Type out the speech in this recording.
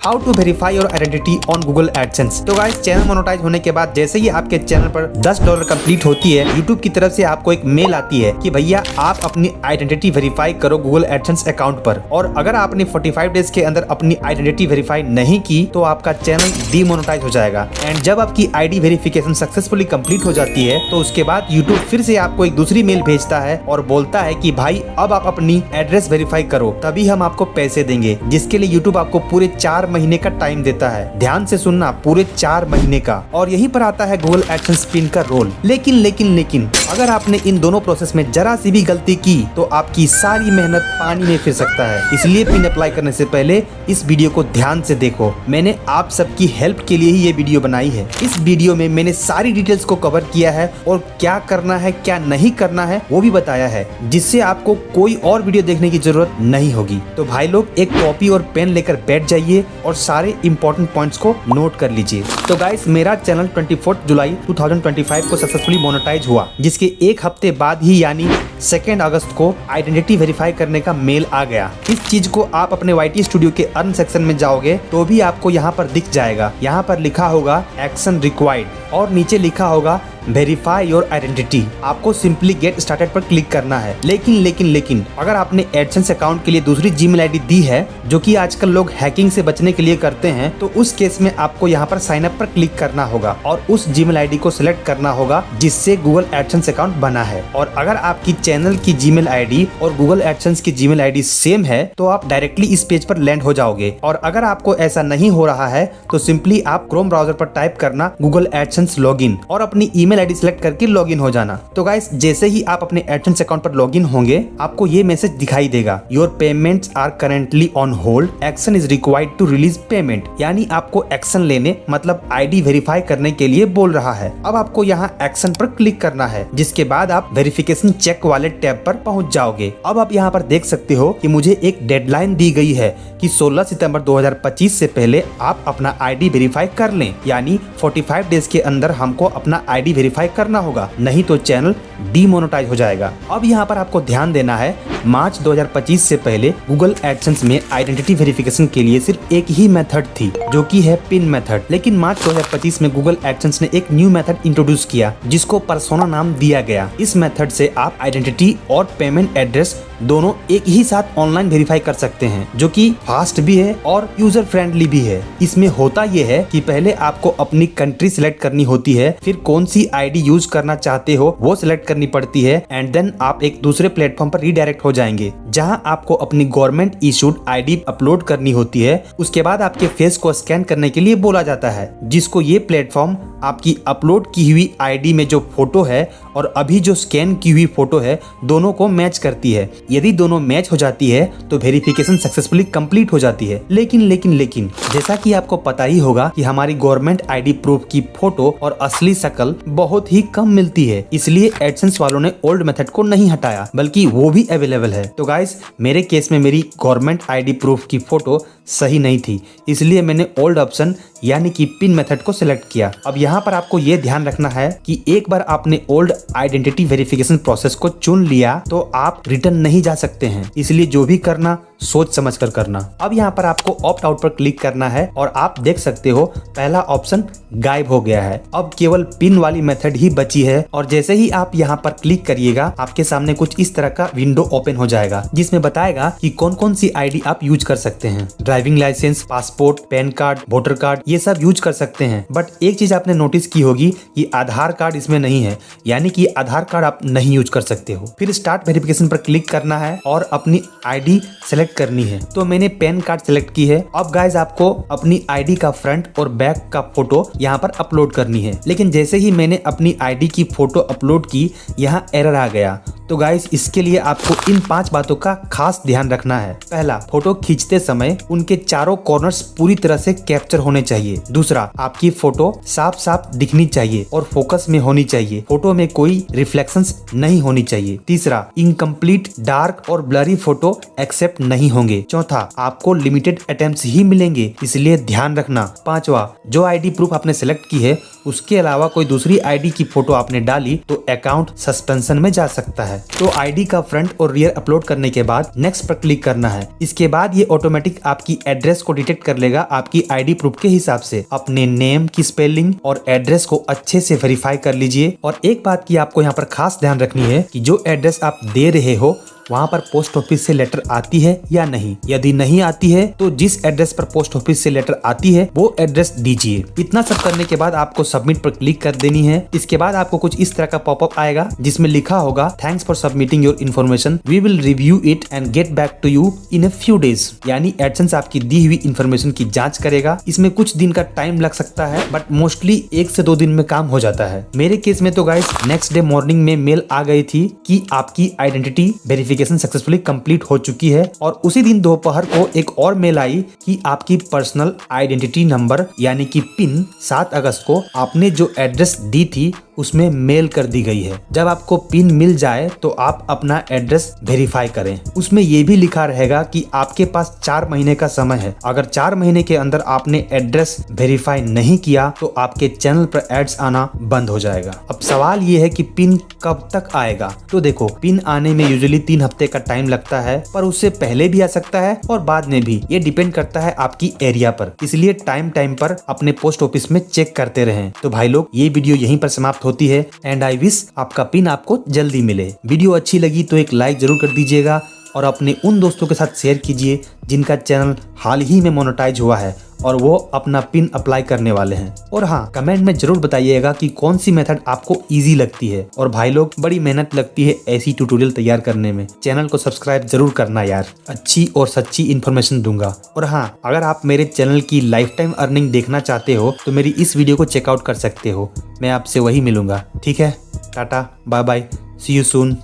How to verify your identity on Google AdSense. तो guys channel monetize होने के बाद जैसे ही आपके चैनल पर $10 कंप्लीट होती है, यूट्यूब की तरफ से आपको एक मेल आती है कि भैया आप अपनी आइडेंटिटी वेरीफाई करो गूगल एडसेंस अकाउंट पर, और अगर आपने 45 डेज के अंदर अपनी आइडेंटिटी वेरीफाई नहीं की तो आपका चैनल डीमोनेटाइज हो जाएगा। एंड जब आपकी आईडी वेरिफिकेशन सक्सेसफुली कंप्लीट हो जाती है तो उसके बाद यूट्यूब फिर से आपको एक दूसरी मेल भेजता है और बोलता है कि भाई अब आप अपनी एड्रेस वेरीफाई करो, तभी हम आपको पैसे देंगे, जिसके लिए यूट्यूब आपको पूरे 4 महीने का टाइम देता है। ध्यान से सुनना, पूरे 4 महीने का। और यहीं पर आता है गूगल एडसेंस पिन का रोल। लेकिन अगर आपने इन दोनों प्रोसेस में जरा सी भी गलती की तो आपकी सारी मेहनत पानी में फिर सकता है। इसलिए पिन अप्लाई करने से पहले इस वीडियो को ध्यान से देखो। मैंने आप सबकी हेल्प के लिए ही ये वीडियो बनाई है। इस वीडियो में मैंने सारी डिटेल्स को कवर किया है और क्या करना है क्या नहीं करना है वो भी बताया है, जिससे आपको कोई और वीडियो देखने की जरूरत नहीं होगी। तो भाई लोग एक कॉपी और पेन लेकर बैठ जाइए और सारे इंपॉर्टेंट पॉइंट्स को नोट कर लीजिए। तो गाइस मेरा चैनल 24 जुलाई 2025 को सक्सेसफुली मोनेटाइज हुआ, जिसके एक हफ्ते बाद ही यानी 2 अगस्त को आइडेंटिटी वेरीफाई करने का मेल आ गया। इस चीज को आप अपने YT स्टूडियो के अर्न सेक्शन में जाओगे तो भी आपको यहाँ पर दिख जाएगा। यहाँ पर लिखा होगा एक्शन रिक्वायर्ड और नीचे लिखा होगा वेरीफाई योर आइडेंटिटी। आपको सिंपली गेट स्टार्टेड पर क्लिक करना है। लेकिन अगर आपने एडसेंस अकाउंट के लिए दूसरी जीमेल आईडी दी है, जो कि आजकल लोग हैकिंग से बचने के लिए करते हैं, तो उस केस में आपको यहाँ पर साइन अप पर क्लिक करना होगा और उस जीमेल आईडी को सिलेक्ट करना होगा जिससे गूगल एडसेंस अकाउंट बना है। और अगर आपकी चैनल की जीमेल आईडी और गूगल एडसेंस की जीमेल आईडी सेम है तो आप डायरेक्टली इस पेज पर लैंड हो जाओगे। और अगर आपको ऐसा नहीं हो रहा है तो सिंपली आप क्रोम ब्राउजर पर टाइप करना गूगल एडसेंस लॉगिन और अपनी ईमेल आईडी सिलेक्ट करके लॉगिन हो जाना। तो गाइस जैसे ही आप अपने एडसेंस अकाउंट पर लॉगिन होंगे आपको ये मैसेज दिखाई देगा, your payments are currently on hold, action is required to release payment. यानी आपको एक्शन लेने मतलब आईडी वेरीफाई करने के लिए बोल रहा है। अब आपको यहाँ एक्शन पर क्लिक करना है, जिसके बाद आप वेरिफिकेशन चेक वाले टैब पर पहुंच जाओगे। अब आप यहाँ पर देख सकते हो कि मुझे एक डेडलाइन दी गई है कि 16 सितंबर 2025 से पहले आप अपना आईडी वेरीफाई कर लें, यानी 45 डेज के अंदर हमको अपना आईडी वेरीफाई करना होगा, नहीं तो चैनल डीमोनेटाइज हो जाएगा। अब यहाँ पर आपको ध्यान देना है, मार्च 2025 से पहले गूगल एडसेंस में आइडेंटिटी वेरिफिकेशन के लिए सिर्फ एक ही मेथड थी, जो कि है पिन मेथड। लेकिन मार्च 2025 में गूगल एडसेंस ने एक न्यू मेथड इंट्रोड्यूस किया जिसको पर्सोना नाम दिया गया। इस मेथड से आप आइडेंटिटी और पेमेंट एड्रेस दोनों एक ही साथ ऑनलाइन वेरीफाई कर सकते हैं, जो कि फास्ट भी है और यूजर फ्रेंडली भी है। इसमें होता यह है कि पहले आपको अपनी कंट्री सिलेक्ट करनी होती है, फिर कौन सी आईडी यूज करना चाहते हो वो सिलेक्ट करनी पड़ती है, एंड देन आप एक दूसरे प्लेटफॉर्म पर रीडायरेक्ट हो जाएंगे जहां आपको अपनी गवर्नमेंट इशूड आईडी अपलोड करनी होती है। उसके बाद आपके फेस को स्कैन करने के लिए बोला जाता है, जिसको ये प्लेटफॉर्म आपकी अपलोड की हुई आईडी में जो फोटो है और अभी जो स्कैन की हुई फोटो है दोनों को मैच करती है। यदि दोनों मैच हो जाती है तो वेरिफिकेशन सक्सेसफुली कंप्लीट हो जाती है। लेकिन जैसा कि आपको पता ही होगा कि हमारी गवर्नमेंट आईडी प्रूफ की फोटो और असली शक्ल बहुत ही कम मिलती है, इसलिए एडसेंस वालों ने ओल्ड मेथड को नहीं हटाया, बल्कि वो भी अवेलेबल है। तो गाइस मेरे केस में मेरी गवर्नमेंट आईडी प्रूफ की फोटो सही नहीं थी, इसलिए मैंने ओल्ड ऑप्शन यानी कि पिन मेथड को सिलेक्ट किया। अब यहाँ पर आपको ये ध्यान रखना है कि एक बार आपने ओल्ड आइडेंटिटी वेरिफिकेशन प्रोसेस को चुन लिया तो आप रिटर्न नहीं जा सकते हैं, इसलिए जो भी करना सोच समझ कर करना। अब यहाँ पर आपको ऑप्ट आउट पर क्लिक करना है और आप देख सकते हो पहला ऑप्शन गायब हो गया है। अब केवल पिन वाली मेथड ही बची है और जैसे ही आप यहाँ पर क्लिक करिएगा आपके सामने कुछ इस तरह का विंडो ओपन हो जाएगा, जिसमें बताएगा कि कौन कौन सी आईडी आप यूज कर सकते हैं। Driving licence, passport, PAN card, voter card, ये सब यूज कर सकते हैं। बट एक चीज आपने नोटिस की होगी कि आधार कार्ड इसमें नहीं है, यानी कि आधार कार्ड आप नहीं यूज कर सकते हो। फिर स्टार्ट वेरिफिकेशन पर क्लिक करना है और अपनी आईडी सेलेक्ट करनी है। तो मैंने पैन कार्ड सेलेक्ट की है। अब गाइज आपको अपनी आईडी का फ्रंट और बैक का फोटो यहाँ पर अपलोड करनी है। लेकिन जैसे ही मैंने अपनी आईडी की फोटो अपलोड की, यहाँ एरर आ गया। तो गाइस इसके लिए आपको इन 5 बातों का खास ध्यान रखना है। पहला, फोटो खींचते समय उनके चारों कॉर्नर्स पूरी तरह से कैप्चर होने चाहिए। दूसरा, आपकी फोटो साफ साफ दिखनी चाहिए और फोकस में होनी चाहिए। फोटो में कोई रिफ्लेक्शंस नहीं होनी चाहिए। तीसरा, इनकम्प्लीट, डार्क और ब्लरी फोटो एक्सेप्ट नहीं होंगे। चौथा, आपको लिमिटेड अटेम्प्ट्स ही मिलेंगे, इसलिए ध्यान रखना। पांचवा, जो आईडी प्रूफ आपने सेलेक्ट की है उसके अलावा कोई दूसरी आईडी की फोटो आपने डाली तो अकाउंट सस्पेंशन में जा सकता है। तो आईडी का फ्रंट और रियर अपलोड करने के बाद नेक्स्ट पर क्लिक करना है। इसके बाद ये ऑटोमेटिक आपकी एड्रेस को डिटेक्ट कर लेगा आपकी आईडी प्रूफ के हिसाब से। अपने नेम की स्पेलिंग और एड्रेस को अच्छे से वेरीफाई कर लीजिए। और एक बात की आपको यहाँ पर खास ध्यान रखनी है कि जो एड्रेस आप दे रहे हो वहाँ पर पोस्ट ऑफिस से लेटर आती है या नहीं। यदि नहीं आती है तो जिस एड्रेस पर पोस्ट ऑफिस से लेटर आती है वो एड्रेस दीजिए। इतना सब करने के बाद आपको सबमिट पर क्लिक कर देनी है। इसके बाद आपको कुछ इस तरह का पॉपअप आएगा जिसमें लिखा होगा thanks for submitting your information, we will review it and get back to you in a few days. यानी एडसेंस आपकी दी हुई इन्फॉर्मेशन की जाँच करेगा। इसमें कुछ दिन का टाइम लग सकता है बट मोस्टली 1 से 2 दिन में काम हो जाता है। मेरे केस में तो गाइस नेक्स्ट डे मॉर्निंग में मेल आ गई थी कि आपकी आइडेंटिटी वेरिफिकेशन सक्सेसफुली कंप्लीट हो चुकी है। और उसी दिन दोपहर को एक और मेल आई कि आपकी पर्सनल आइडेंटिटी नंबर यानी कि पिन 7 अगस्त को आपने जो एड्रेस दी थी उसमें मेल कर दी गई है। जब आपको पिन मिल जाए तो आप अपना एड्रेस वेरीफाई करें। उसमें ये भी लिखा रहेगा कि आपके पास 4 महीने का समय है। अगर 4 महीने के अंदर आपने एड्रेस वेरीफाई नहीं किया तो आपके चैनल पर एड्स आना बंद हो जाएगा। अब सवाल ये है कि पिन कब तक आएगा। तो देखो, पिन आने में यूजुअली 3 हफ्ते का टाइम लगता है, पर उससे पहले भी आ सकता है और बाद में भी। ये डिपेंड करता है आपकी एरिया पर, इसलिए टाइम पर अपने पोस्ट ऑफिस में चेक करते रहें। तो भाई लोग, ये वीडियो यहीं पर समाप्त होती है एंड आई विश आपका पिन आपको जल्दी मिले। वीडियो अच्छी लगी तो एक लाइक जरूर कर दीजिएगा और अपने उन दोस्तों के साथ शेयर कीजिए जिनका चैनल हाल ही में मोनेटाइज हुआ है और वो अपना पिन अप्लाई करने वाले हैं। और हाँ, कमेंट में जरूर बताइएगा कि कौन सी मेथड आपको इजी लगती है। और भाई लोग, बड़ी मेहनत लगती है ऐसी ट्यूटोरियल तैयार करने में। चैनल को सब्सक्राइब जरूर करना यार, अच्छी और सच्ची इन्फॉर्मेशन दूंगा। और हाँ, अगर आप मेरे चैनल की लाइफ टाइम अर्निंग देखना चाहते हो तो मेरी इस वीडियो को चेकआउट कर सकते हो। मैं आपसे वही मिलूंगा। ठीक है, tata, bye bye, see you soon.